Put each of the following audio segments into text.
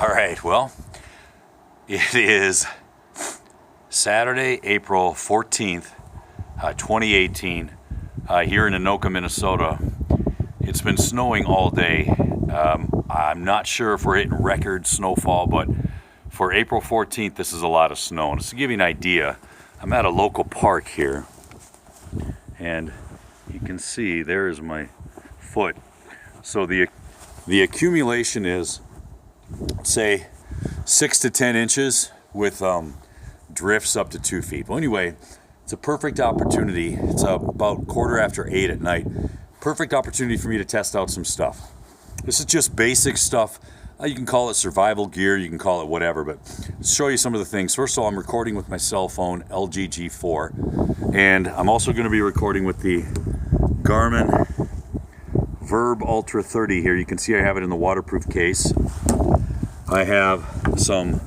All right, well, it is Saturday, April 14th, 2018, here in Anoka, Minnesota. It's been snowing all day. I'm not sure if we're hitting record snowfall, but for April 14th, this is a lot of snow. And just to give you an idea, I'm at a local park here, and you can see there is my foot. So the accumulation is, say, 6 to 10 inches with drifts up to 2 feet. Well, anyway, it's a perfect opportunity. It's about 8:15 at night. Perfect opportunity for me to test out some stuff. This is just basic stuff. You can call it survival gear, you can call it whatever, but let's show you some of the things. First of all, I'm recording with my cell phone, LG G4, and I'm also going to be recording with the Garmin Verb Ultra 30 here. You can see I have it in the waterproof case. I have some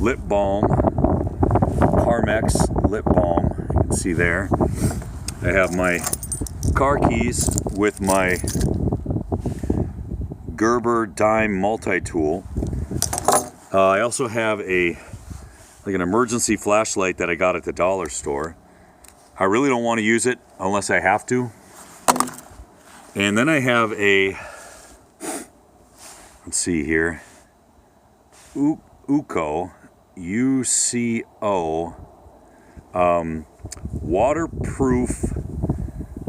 lip balm, Carmex lip balm, you can see there. I have my car keys with my Gerber dime multi-tool. I also have an emergency flashlight that I got at the dollar store. I really don't want to use it unless I have to. And then I have let's see here, UCO, UCO, waterproof,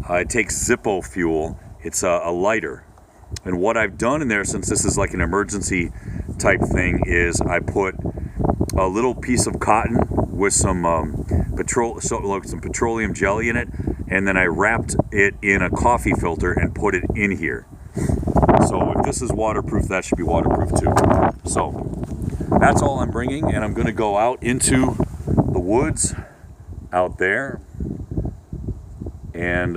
it takes Zippo fuel. It's a lighter. And what I've done in there, since this is like an emergency type thing, is I put a little piece of cotton with some petroleum jelly in it, and then I wrapped it in a coffee filter and put it in here. So if this is waterproof, that should be waterproof too. So that's all I'm bringing, and I'm going to go out into the woods out there and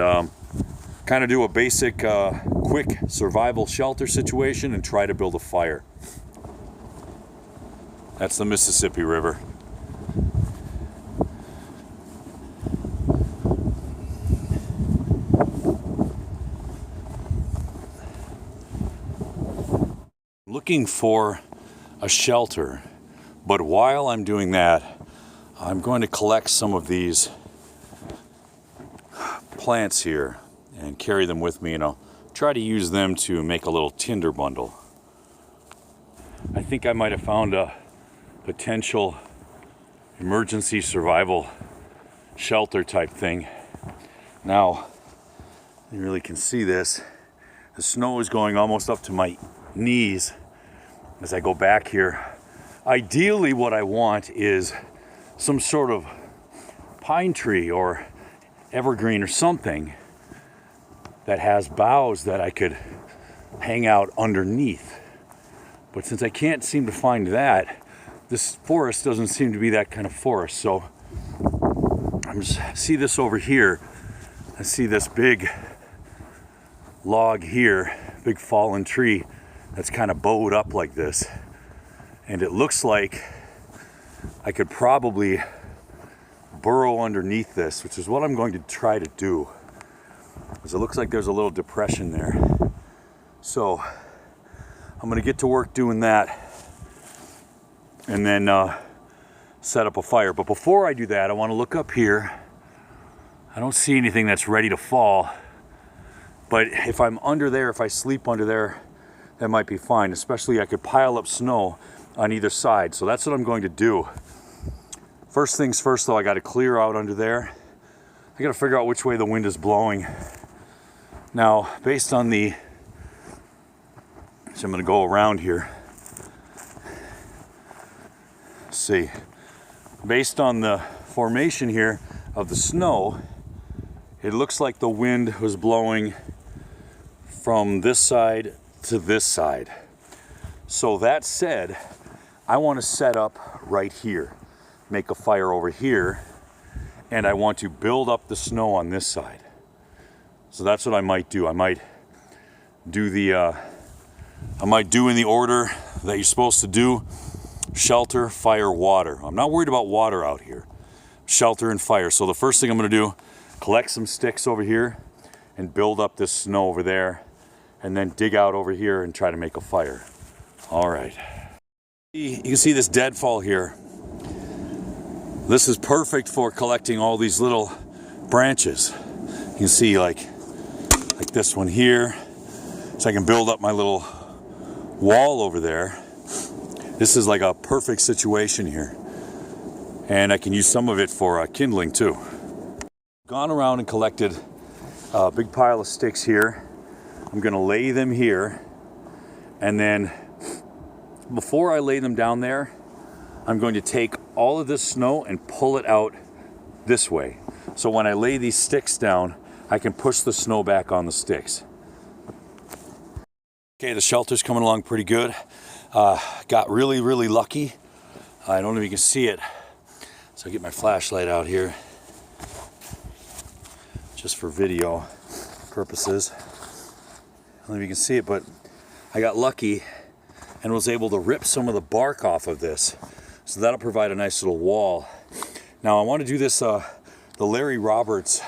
kind of do a basic quick survival shelter situation and try to build a fire. That's the Mississippi River. Looking for a shelter, but while I'm doing that, I'm going to collect some of these plants here and carry them with me, and I'll try to use them to make a little tinder bundle. I think I might have found a potential emergency survival shelter type thing. Now, you really can see this. The snow is going almost up to my knees as I go back here. Ideally, what I want is some sort of pine tree or evergreen or something that has boughs that I could hang out underneath. But since I can't seem to find that, this forest doesn't seem to be that kind of forest. So see this over here. I see this big log here, big fallen tree that's kind of bowed up like this. And it looks like I could probably burrow underneath this, which is what I'm going to try to do, because it looks like there's a little depression there. So I'm going to get to work doing that and then set up a fire. But before I do that, I want to look up here. I don't see anything that's ready to fall, but if I'm under there, if I sleep under there, that might be fine. Especially I could pile up snow on either side. So that's what I'm going to do. First things first though, I got to clear out under there. I got to figure out which way the wind is blowing. Now, based on so I'm going to go around here. Let's see. Based on the formation here of the snow, it looks like the wind was blowing from this side to this side. So that said, I want to set up right here, make a fire over here, and I want to build up the snow on this side. So that's what I might do. I might do in the order that you're supposed to do: shelter, fire, water. I'm not worried about water out here. Shelter and fire. So the first thing I'm going to do, collect some sticks over here and build up this snow over there, and then dig out over here and try to make a fire. All right. You can see this deadfall here. This is perfect for collecting all these little branches. You can see like this one here. So I can build up my little wall over there. This is like a perfect situation here. And I can use some of it for kindling too. Gone around and collected a big pile of sticks here. I'm gonna lay them here. And then before I lay them down there, I'm going to take all of this snow and pull it out this way. So when I lay these sticks down, I can push the snow back on the sticks. Okay, the shelter's coming along pretty good. Got really, really lucky. I don't know if you can see it. So I get my flashlight out here, just for video purposes. I don't know if you can see it, but I got lucky and was able to rip some of the bark off of this. So that'll provide a nice little wall. Now I want to do this, the Larry Roberts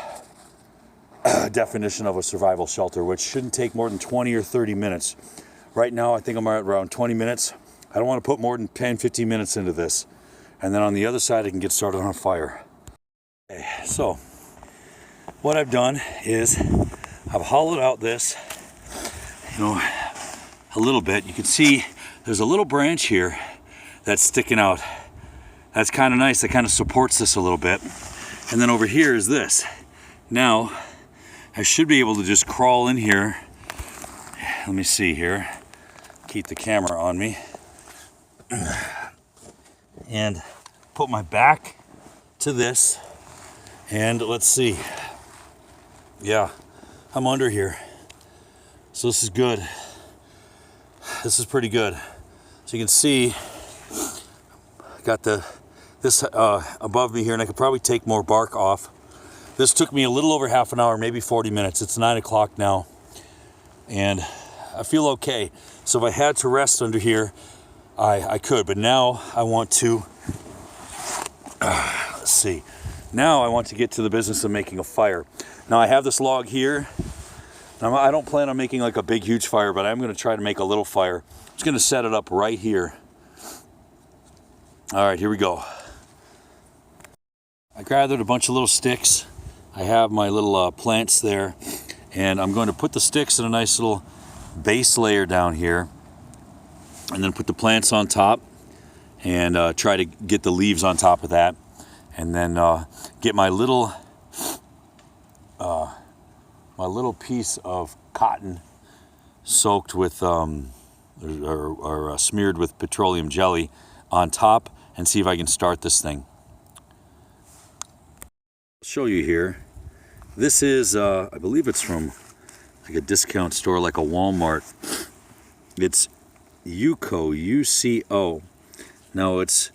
definition of a survival shelter, which shouldn't take more than 20 or 30 minutes. Right now I think I'm at around 20 minutes. I don't want to put more than 10, 15 minutes into this. And then on the other side I can get started on a fire. Okay, so what I've done is I've hollowed out this, a little bit. You can see there's a little branch here that's sticking out. That's kind of nice. That kind of supports this a little bit. And then over here is this. Now I should be able to just crawl in here. Let me see here. Keep the camera on me. And put my back to this. And let's see. Yeah, I'm under here. So this is good. This is pretty good. So you can see, I got this above me here, and I could probably take more bark off. This took me a little over half an hour, maybe 40 minutes. It's 9 o'clock now, and I feel okay. So if I had to rest under here, I could, but now I want to, let's see. Now I want to get to the business of making a fire. Now I have this log here. Now I don't plan on making like a big, huge fire, but I'm gonna try to make a little fire. I'm just gonna set it up right here. All right, here we go. I gathered a bunch of little sticks. I have my little plants there, and I'm going to put the sticks in a nice little base layer down here, and then put the plants on top, and try to get the leaves on top of that, and then get my little piece of cotton soaked with or smeared with petroleum jelly on top, and see if I can start this thing. I'll show you here. This is, I believe it's from like a discount store, like a Walmart. It's UCO, U-C-O. Now it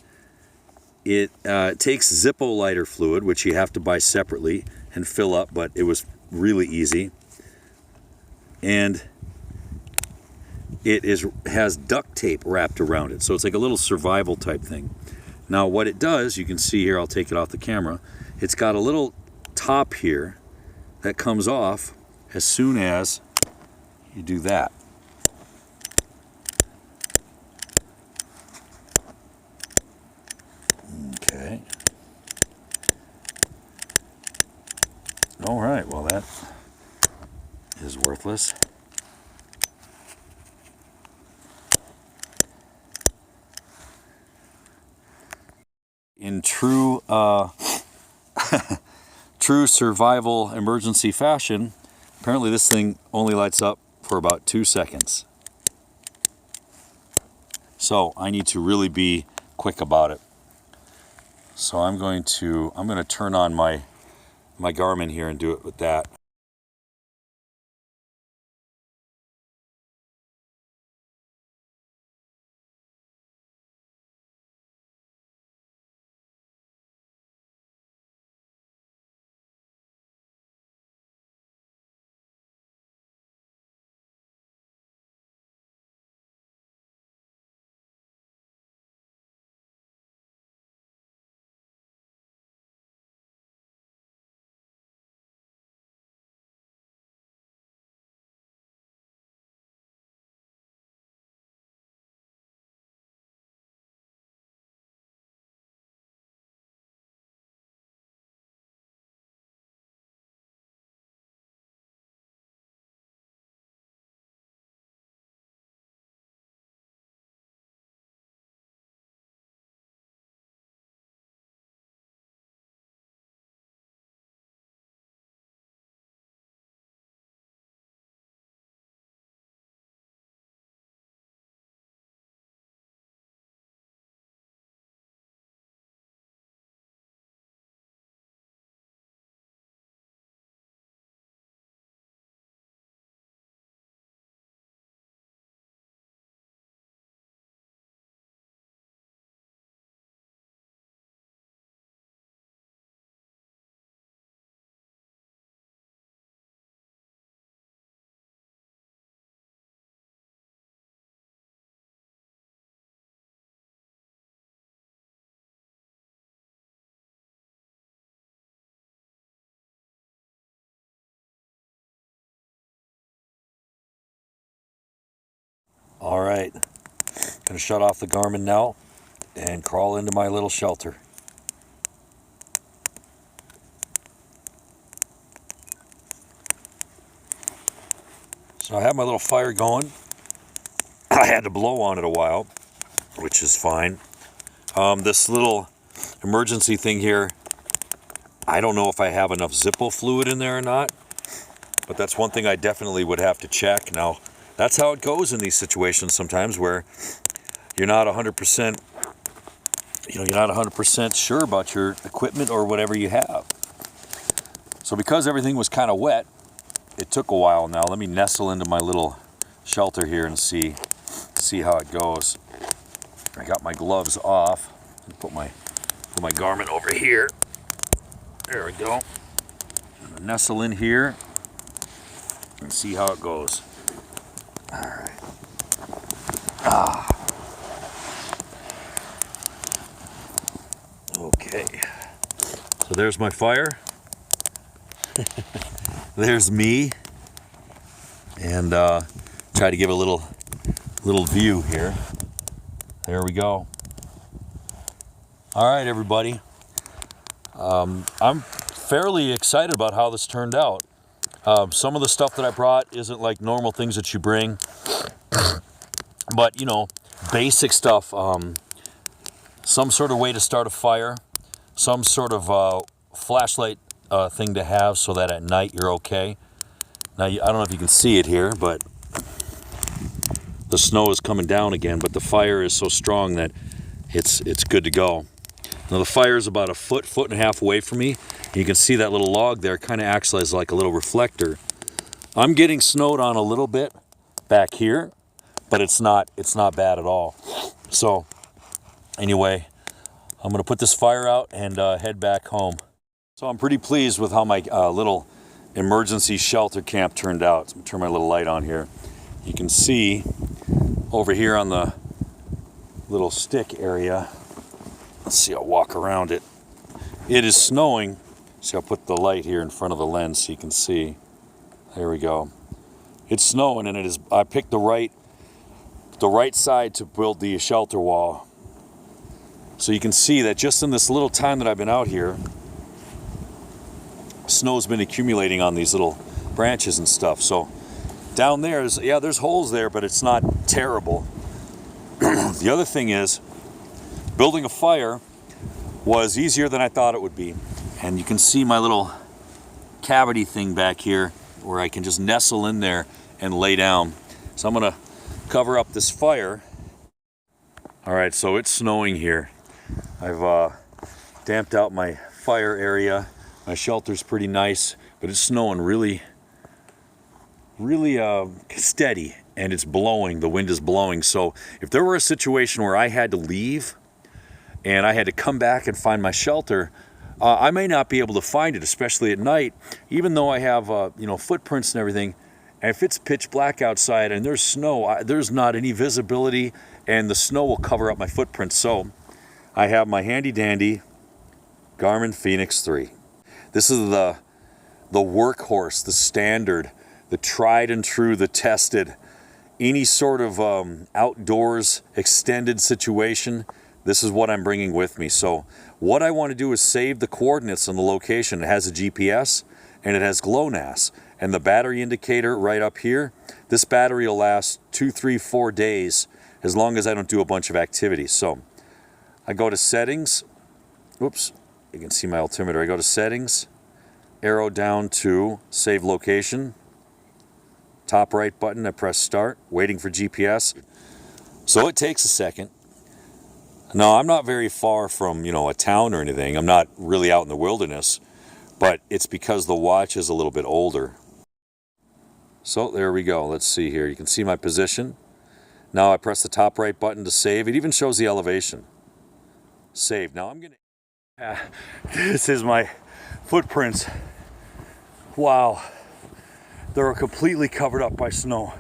takes Zippo lighter fluid, which you have to buy separately and fill up, but it was really easy. And it has duct tape wrapped around it, so it's like a little survival type thing. Now what it does, you can see here, I'll take it off the camera, it's got a little top here that comes off as soon as you do that. Okay. All right, well that is worthless. In true true survival emergency fashion, apparently this thing only lights up for about 2 seconds. So I need to really be quick about it. So I'm going to turn on my Garmin here and do it with that. right, gonna shut off the Garmin now and crawl into my little shelter. So I have my little fire going. I had to blow on it a while, which is fine. This little emergency thing here, I don't know if I have enough Zippo fluid in there or not, but that's one thing I definitely would have to check. Now, that's how it goes in these situations sometimes where you're not 100%, you're not 100% sure about your equipment or whatever you have. So because everything was kind of wet, it took a while. Now let me nestle into my little shelter here and see how it goes. I got my gloves off. Put my Garmin over here. There we go. I'm gonna nestle in here and see how it goes. All right. Okay. So there's my fire. There's me. And try to give a little view here. There we go. All right, everybody. I'm fairly excited about how this turned out. Some of the stuff that I brought isn't like normal things that you bring, but you know, basic stuff. Some sort of way to start a fire, some sort of flashlight thing to have so that at night you're okay. Now, I don't know if you can see it here, but the snow is coming down again, but the fire is so strong that it's good to go. Now the fire is about a foot and a half away from me. You can see that little log there kind of acts as like a little reflector. I'm getting snowed on a little bit back here, but it's not bad at all. So anyway, I'm gonna put this fire out and head back home. So I'm pretty pleased with how my little emergency shelter camp turned out. So I'm gonna turn my little light on here. You can see over here on the little stick area. Let's see, I'll walk around it. It is snowing. See, I'll put the light here in front of the lens so you can see. There we go. It's snowing, and it is. I picked the right side to build the shelter wall. So you can see that just in this little time that I've been out here, snow's been accumulating on these little branches and stuff. So down there, there's holes there, but it's not terrible. The other thing is, building a fire was easier than I thought it would be. And you can see my little cavity thing back here where I can just nestle in there and lay down. So I'm gonna cover up this fire. All right, so it's snowing here. I've damped out my fire area. My shelter's pretty nice, but it's snowing really steady, and it's blowing. The wind is blowing. So if there were a situation where I had to leave and I had to come back and find my shelter, I may not be able to find it, especially at night, even though I have footprints and everything. And if it's pitch black outside and there's snow, there's not any visibility, and the snow will cover up my footprints. So I have my handy dandy Garmin Fenix 3. This is the workhorse, the standard, the tried and true, the tested. Any sort of outdoors extended situation, this is what I'm bringing with me. So what I want to do is save the coordinates on the location. It has a GPS and it has GLONASS. And the battery indicator right up here, this battery will last 2, 3, 4 days as long as I don't do a bunch of activities. So I go to settings. Whoops, you can see my altimeter. I go to settings, arrow down to save location. Top right button, I press start, waiting for GPS. So it takes a second. No, I'm not very far from, a town or anything. I'm not really out in the wilderness, but it's because the watch is a little bit older. So there we go. Let's see here. You can see my position. Now I press the top right button to save. It even shows the elevation. Save. Now I'm gonna, this is my footprints. Wow. They're completely covered up by snow.